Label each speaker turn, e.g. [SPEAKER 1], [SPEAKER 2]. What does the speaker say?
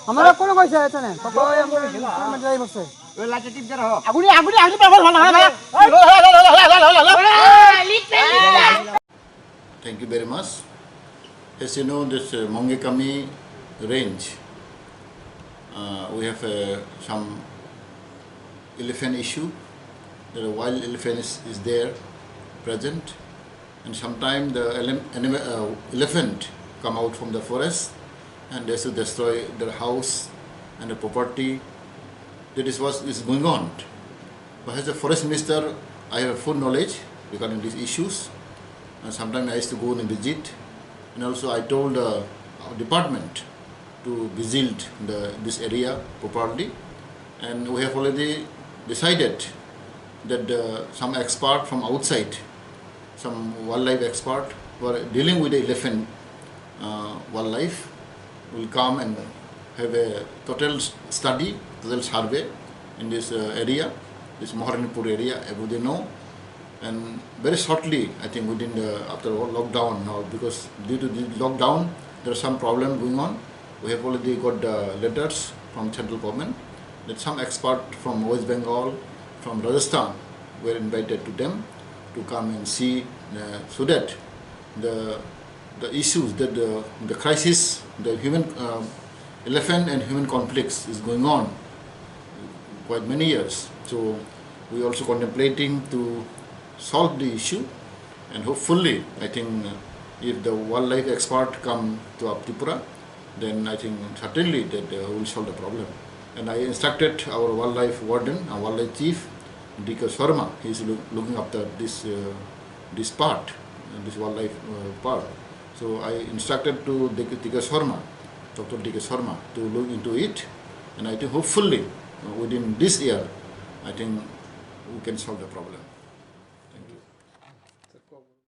[SPEAKER 1] আমরা কোন কইছে এখানে সকলে আমরা যাই বসে
[SPEAKER 2] ওই লাইটে টিপ দেরা হ
[SPEAKER 1] আগুনি ব্যবহার ভালো হয় ভাই
[SPEAKER 3] Thank you very much. As you know, this Mongekami range, we have some elephant issue. The wild elephant is there, present, and sometimes the elephant come out from the forest and they should destroy their house and the property. That is what is going on. But as a forest minister, I have full knowledge regarding these issues. And sometimes I used to go and visit, and also I told our department to visit this area properly, and we have already decided that some expert from outside, some wildlife expert who are dealing with the elephant wildlife, will come and have a total study, total survey in this area, this Maharanipur area, everybody know. And very shortly, I think within after lockdown now, because due to the lockdown, there are some problem going on. We have already got letters from central government that some expert from West Bengal, from Rajasthan, were invited to them to come and see, so that the issues that the crisis, the human elephant and human conflicts is going on quite many years. So we also contemplating to solve the issue, and hopefully I think if the wildlife expert come to Tripura, then I think certainly that we will solve the problem. And I instructed our wildlife warden, our wildlife chief, D.K. Sharma. He is looking after this part, this wildlife part. So I instructed to D.K. Sharma, Dr. D.K. Sharma, to look into it, and I think hopefully within this year, I think we can solve the problem.